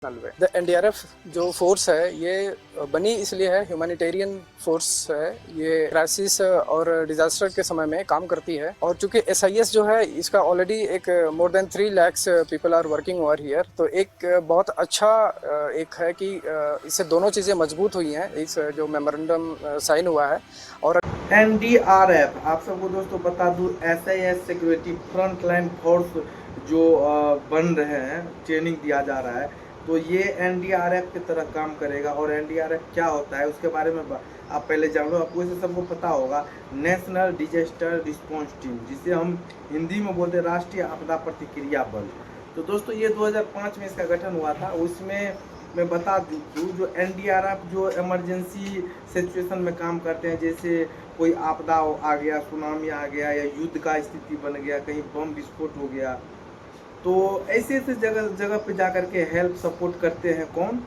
The NDRF जो force है ये बनी इसलिए है, ह्यूमैनिटेरियन फोर्स है। ये क्राइसिस और डिजास्टर के समय में काम करती है। और चूंकि एसआईएस जो है इसका ऑलरेडी एक more than 3 lakhs people are working over here, तो एक बहुत अच्छा एक है कि इससे दोनों चीज़ें मजबूत हुई हैं इस जो मेमोरेंडम साइन हुआ है। और एनडीआरएफ आप सबको दोस्तों बता दूं, SIS security front line force जो बन रहे हैं, ट्रेनिंग दिया जा रहा है, तो ये एनडीआरएफ की तरह काम करेगा। और एनडीआरएफ क्या होता है उसके बारे में आप पहले जान लो। आपको इसे सबको पता होगा, नेशनल डिजास्टर रिस्पॉन्स टीम, जिसे हम हिंदी में बोलते हैं राष्ट्रीय आपदा प्रतिक्रिया बल। तो दोस्तों ये 2005 में इसका गठन हुआ था। उसमें मैं बता दूँ, जो एनडीआरएफ जो इमरजेंसी सिचुएशन में काम करते हैं, जैसे कोई आपदा आ गया, सुनामी आ गया या युद्ध का स्थिति बन गया, कहीं बम विस्फोट हो गया, तो ऐसे ऐसे जगह जगह पे जा करके हेल्प सपोर्ट करते हैं कौन?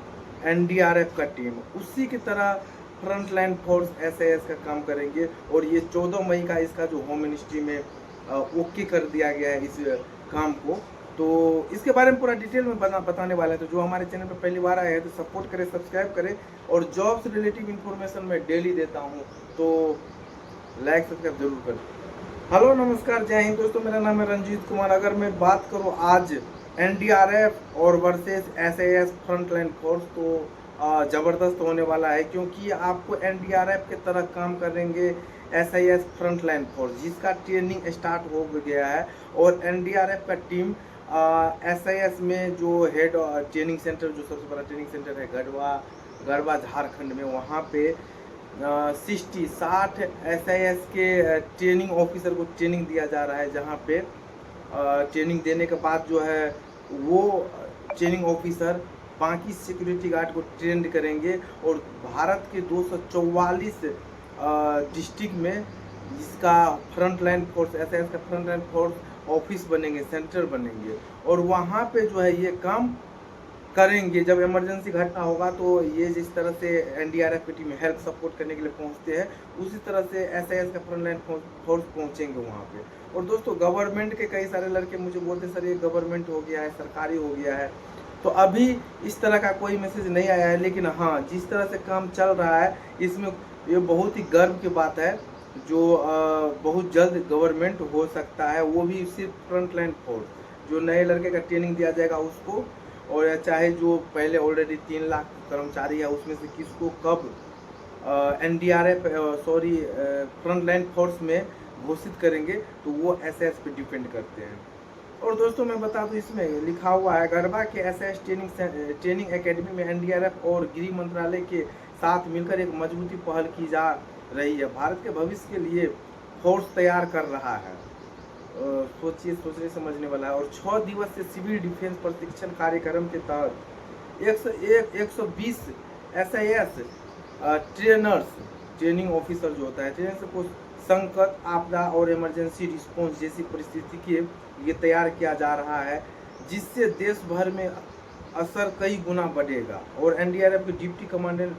एनडीआरएफ का टीम। उसी की तरह फ्रंट लाइन फोर्स एसआईएस का काम करेंगे। और ये 14 मई का इसका जो होम मिनिस्ट्री में ओके कर दिया गया है इस काम को। तो इसके बारे में पूरा डिटेल में बताने वाले हैं। तो जो हमारे चैनल पर पहली बार आए हैं तो सपोर्ट करें, सब्सक्राइब करें। और जॉब से रिलेटिव इन्फॉर्मेशन मैं डेली देता हूँ, तो लाइक सब्सक्राइब जरूर करें। हेलो नमस्कार, जय हिंद दोस्तों, मेरा नाम है रंजीत कुमार। अगर मैं बात करूं आज एनडीआरएफ और versus SIS front line force, तो ज़बरदस्त होने वाला है, क्योंकि आपको एनडीआरएफ की तरह काम करेंगे एसआईएस फ्रंट लाइन फोर्स, जिसका ट्रेनिंग स्टार्ट हो गया है। और एनडीआरएफ का टीम एसआईएस में जो हेड ट्रेनिंग सेंटर, जो सबसे बड़ा ट्रेनिंग सेंटर है गढ़वा झारखंड में, वहाँ पे 60 एसआईएस के ट्रेनिंग ऑफिसर को ट्रेनिंग दिया जा रहा है। जहाँ पे ट्रेनिंग देने के बाद जो है वो ट्रेनिंग ऑफिसर बाकी सिक्योरिटी गार्ड को ट्रेंड करेंगे। और भारत के 244 डिस्ट्रिक्ट में इसका फ्रंट लाइन फोर्स, एसआईएस का फ्रंट लाइन फोर्स ऑफिस बनेंगे, सेंटर बनेंगे। और वहाँ पे जो है ये काम करेंगे। जब इमरजेंसी घटना होगा तो ये जिस तरह से एनडीआरएफ की टीम हेल्प सपोर्ट करने के लिए पहुंचते हैं, उसी तरह से एसआईएस का फ्रंट लाइन फोर्स पहुंचेंगे वहां पे। और दोस्तों गवर्नमेंट के कई सारे लड़के मुझे बोलते सर ये गवर्नमेंट हो गया है, सरकारी हो गया है, तो अभी इस तरह का कोई मैसेज नहीं आया है। लेकिन हाँ, जिस तरह से काम चल रहा है इसमें ये बहुत ही गर्व की बात है, जो बहुत जल्द गवर्नमेंट हो सकता है, वो भी सिर्फ फ्रंट लाइन फोर्स। जो नए लड़के का ट्रेनिंग दिया जाएगा उसको, और या चाहे जो पहले ऑलरेडी 3 लाख कर्मचारी है उसमें से किसको कब एनडीआरएफ फ्रंट लाइन फोर्स में घोषित करेंगे, तो वो एसएस पे डिपेंड करते हैं। और दोस्तों मैं बता दूं, इसमें लिखा हुआ है गढ़वा के एसएस ट्रेनिंग एकेडमी में एनडीआरएफ और गृह मंत्रालय के साथ मिलकर एक मजबूती पहल की जा रही है। भारत के भविष्य के लिए फोर्स तैयार कर रहा है। सोचने समझने वाला है। और 6 दिवसीय सिविल डिफेंस प्रशिक्षण कार्यक्रम के तहत 120 एसआईएस ट्रेनर्स, ट्रेनिंग ऑफिसर जो होता है, ट्रेनर्स को संकट, आपदा और इमरजेंसी रिस्पॉन्स जैसी परिस्थिति के लिए तैयार किया जा रहा है, जिससे देश भर में असर कई गुना बढ़ेगा। और एनडीआरएफ के deputy commandant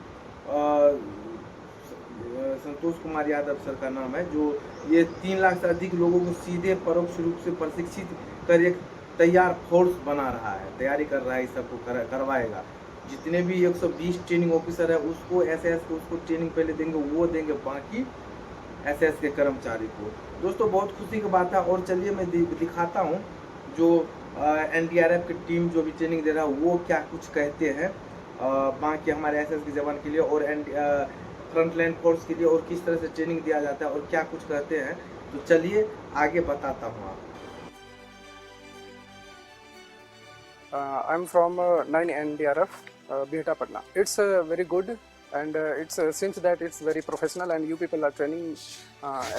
Santosh Kumar Yadav sir का नाम है, जो ये 3 लाख से अधिक लोगों को सीधे परोक्ष रूप से प्रशिक्षित कर एक तैयार फोर्स बना रहा है, तैयारी कर रहा है, इस सबको करवाएगा। जितने भी 120 ट्रेनिंग ऑफिसर है उसको एसआईएस को उसको ट्रेनिंग पहले देंगे, वो देंगे बाकी एसआईएस के कर्मचारी को। दोस्तों बहुत खुशी की बात है। और चलिए मैं दिखाता हूँ जो एनडीआरएफ की टीम जो भी ट्रेनिंग दे रहा है वो क्या कुछ कहते हैं बाकी हमारे एसआईएस के जवान के लिए और फ्रंट लाइन फोर्स के लिए, और किस तरह से ट्रेनिंग दिया जाता है और क्या कुछ कहते हैं। तो चलिए आगे बताता हूँ आपको। I'm from 9 NDRF, Bihta Patna. It's very good, and it seems that it's very professional, and you people are training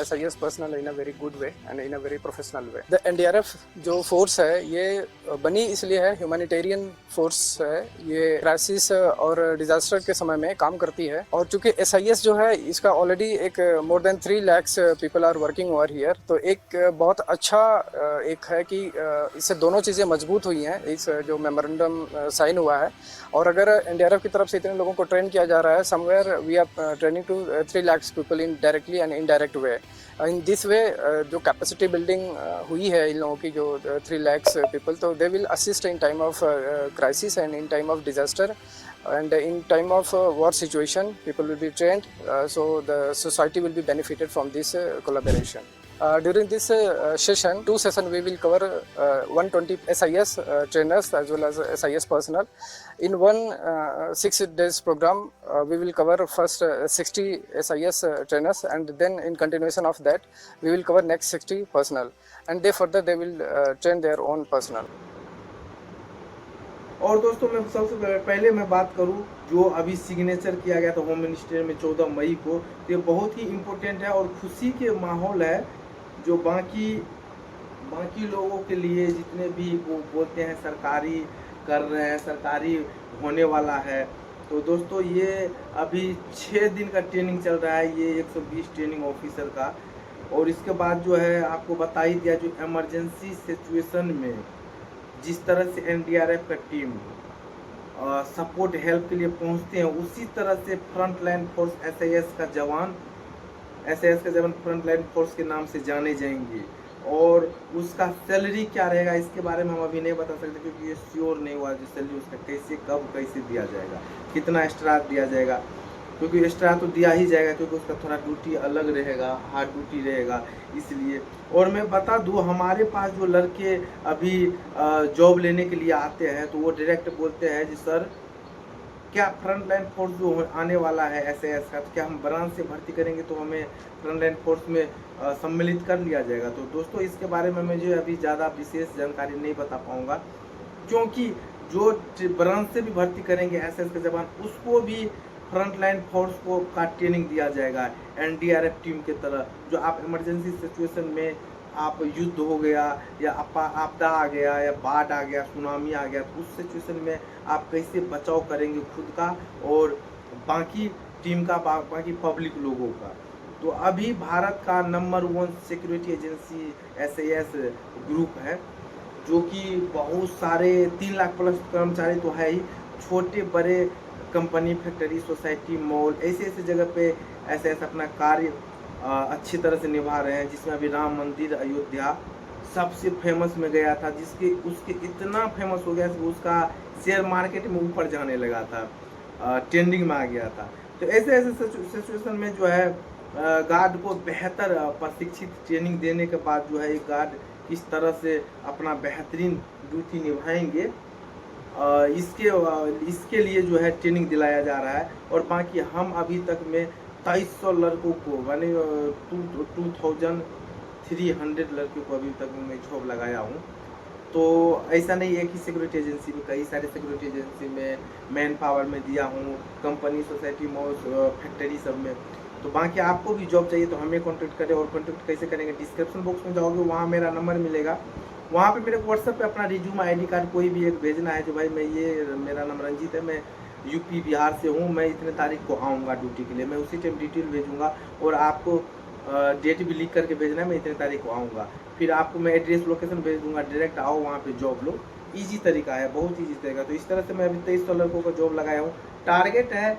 SIS personnel in a very good way and in a very professional way. The NDRF जो force है ये बनी इसलिए है, humanitarian force है। ये crisis और disaster के समय में काम करती है। और चूंकि SIS जो है इसका ऑलरेडी एक more than 3 lakhs people are working over here, तो एक बहुत अच्छा एक है कि इससे दोनों चीज़ें मजबूत हुई हैं इस जो मेमोरेंडम साइन हुआ है। और अगर एनडीआरएफ की तरफ से इतने लोगों को ट्रेन किया जा रहा है somewhere we are training to 3 lakhs people in directly and indirect way. In this way जो कैपेसिटी बिल्डिंग हुई है इन लोगों की जो 3 lakhs people, तो they will assist in time of crisis and in time of disaster and in time of war situation. People will be trained, so the society will be benefited from this collaboration. During this session, 2 sessions we will cover 120 SIS trainers as well as SIS personnel. In one 6 days program, we will cover first 60 SIS trainers, and then in continuation of that, we will cover next 60 personnel, and they will train their own personnel. और दोस्तों मैं सबसे पहले मैं बात करूं जो अभी सिग्नेचर किया गया था होम मिनिस्ट्री में 14 मई को, तो ये बहुत ही इम्पोर्टेंट है और खुशी के माहौल है जो बाकी लोगों के लिए, जितने भी वो बोलते हैं सरकारी कर रहे हैं, सरकारी होने वाला है। तो दोस्तों ये अभी 6 दिन का ट्रेनिंग चल रहा है, ये 120 ट्रेनिंग ऑफिसर का। और इसके बाद जो है आपको बता ही दिया, जो इमरजेंसी सिचुएशन में जिस तरह से एनडीआरएफ का टीम सपोर्ट हेल्प के लिए पहुंचते हैं, उसी तरह से फ्रंट लाइन फोर्स एसआईएस का जवान फ्रंट लाइन फोर्स के नाम से जाने जाएंगे। और उसका सैलरी क्या रहेगा इसके बारे में हम अभी नहीं बता सकते, क्योंकि ये श्योर नहीं हुआ जो सैलरी उसका कैसे दिया जाएगा, कितना एक्स्ट्रा दिया जाएगा, क्योंकि एक्स्ट्रा तो दिया ही जाएगा, क्योंकि उसका थोड़ा ड्यूटी अलग रहेगा, हार्ड ड्यूटी रहेगा इसलिए। और मैं बता दूं, हमारे पास जो लड़के अभी जॉब लेने के लिए आते हैं, तो वो डायरेक्ट बोलते हैं जी सर क्या फ्रंट लाइन फोर्स जो आने वाला है एसआईएस का, तो क्या हम ब्रांच से भर्ती करेंगे तो हमें फ्रंट लाइन फोर्स में सम्मिलित कर लिया जाएगा। तो दोस्तों इसके बारे में मुझे अभी ज़्यादा विशेष जानकारी नहीं बता पाऊँगा, क्योंकि जो ब्रांच से भी भर्ती करेंगे एसआईएस के जवान, उसको भी फ्रंट लाइन फोर्स को का ट्रेनिंग दिया जाएगा एनडीआरएफ टीम के तरह। जो आप इमरजेंसी सिचुएशन में, आप युद्ध हो गया या आपदा आ गया या बाढ़ आ गया, सुनामी आ गया, तो उस सिचुएशन में आप कैसे बचाव करेंगे खुद का और बाकी टीम का, बाकी पब्लिक लोगों का। तो अभी भारत का number 1 security agency SIS group है, जो कि बहुत सारे 3 लाख प्लस कर्मचारी तो है ही, छोटे बड़े कंपनी, फैक्ट्री, सोसाइटी, मॉल, ऐसे जगह पे एसआईएस अपना कार्य अच्छी तरह से निभा रहे हैं। जिसमें अभी राम मंदिर अयोध्या सबसे फेमस में गया था, उसके इतना फेमस हो गया कि उसका शेयर मार्केट में ऊपर जाने लगा था, ट्रेंडिंग में आ गया था। तो ऐसे सिचुएशन में जो है गार्ड को बेहतर प्रशिक्षित ट्रेनिंग देने के बाद जो है एक गार्ड किस तरह से अपना बेहतरीन ड्यूटी निभाएंगे, इसके लिए जो है ट्रेनिंग दिलाया जा रहा है। और बाकी हम अभी तक में 2300 लड़कों को, यानी 2300 लड़कों को अभी तक मैं जॉब लगाया हूँ। तो ऐसा नहीं एक ही सिक्योरिटी एजेंसी में, कई सारे सिक्योरिटी एजेंसी में मैन पावर में दिया हूँ, कंपनी, सोसाइटी, मॉल, फैक्ट्री सब में। तो बाकी आपको भी जॉब चाहिए तो हमें कॉन्टेक्ट करें। और कॉन्टेक्ट कैसे करेंगे, डिस्क्रिप्शन बॉक्स में जाओगे, वहाँ मेरा नंबर मिलेगा, वहाँ पे मेरे व्हाट्सएप पे अपना रिज्यूम, आईडी कार्ड कोई भी एक भेजना है, जो भाई मेरा नाम रंजीत है, मैं यूपी बिहार से हूँ, मैं इतने तारीख को आऊँगा ड्यूटी के लिए, मैं उसी टाइम डिटेल भेजूँगा और आपको डेट भी लिख करके भेजना है, मैं इतने तारीख को आऊँगा। फिर आपको मैं एड्रेस लोकेशन भेज दूँगा, डायरेक्ट आओ वहाँ पे जॉब लो। ईजी तरीका है, बहुत ईजी तरीका। तो इस तरह से मैं अभी 2300 लड़कों को जॉब लगाया हूँ। टारगेट है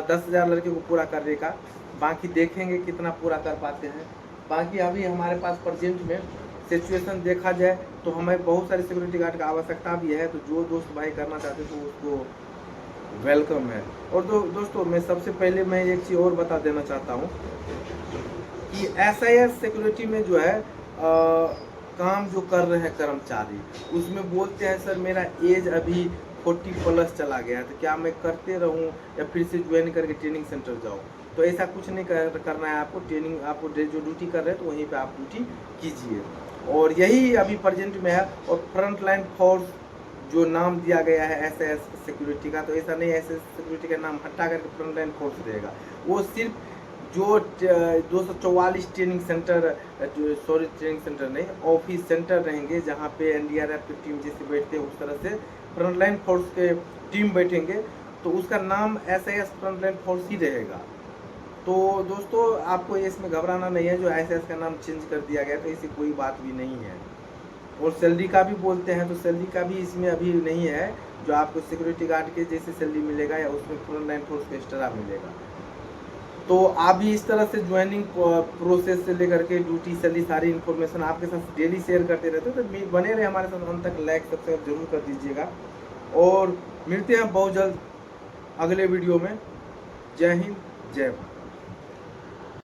10,000 लड़के को पूरा करने का, बाकी देखेंगे कितना पूरा कर पाते हैं। बाकी अभी हमारे पास प्रेजेंट में सिचुएशन देखा जाए तो हमें बहुत सारे सिक्योरिटी गार्ड का आवश्यकता भी है। तो जो दोस्त भाई करना चाहते तो उसको वेलकम है। और दोस्तों मैं सबसे पहले मैं एक चीज़ और बता देना चाहता हूँ कि एसआईएस सिक्योरिटी में जो है काम जो कर रहे हैं कर्मचारी, उसमें बोलते हैं सर मेरा एज अभी 40 प्लस चला गया है, तो क्या मैं करते रहूं या फिर से ज्वाइन करके ट्रेनिंग सेंटर जाऊं। तो ऐसा कुछ नहीं करना है आपको। ट्रेनिंग आपको जो ड्यूटी कर रहे हैं तो वहीं पे आप ड्यूटी कीजिए, और यही अभी प्रेजेंट में है। और फ्रंट लाइन फोर्स जो नाम दिया गया है एसआईएस सिक्योरिटी का, तो ऐसा नहीं एसआईएस सिक्योरिटी का नाम हटा करके फ्रंट लाइन फोर्स रहेगा। वो सिर्फ जो 244 ट्रेनिंग सेंटर, ट्रेनिंग सेंटर नहीं, ऑफिस सेंटर रहेंगे, जहाँ पे एनडीआरएफ की टीम जैसे बैठते हैं उस तरह से फ्रंट लाइन फोर्स के टीम बैठेंगे, तो उसका नाम एसआईएस फ्रंट लाइन फोर्स ही रहेगा। तो दोस्तों आपको इसमें घबराना नहीं है, जो एसआईएस का नाम चेंज कर दिया गया तो ऐसी कोई बात भी नहीं है। और सैलरी का भी बोलते हैं तो सैलरी का भी इसमें अभी नहीं है, जो आपको सिक्योरिटी गार्ड के जैसे सैलरी मिलेगा या उसमें फ्रंट लाइन फोर्स को एक्स्ट्रा मिलेगा। तो आप भी इस तरह से ज्वाइनिंग प्रोसेस से लेकर के ड्यूटी सैलरी सारी इन्फॉर्मेशन आपके साथ डेली शेयर करते रहते हैं। तो बने रहे हमारे साथ अंत तक, लाइक सब्सक्राइब जरूर कर दीजिएगा और मिलते हैं बहुत जल्द अगले वीडियो में। जय हिंद, जय भारत।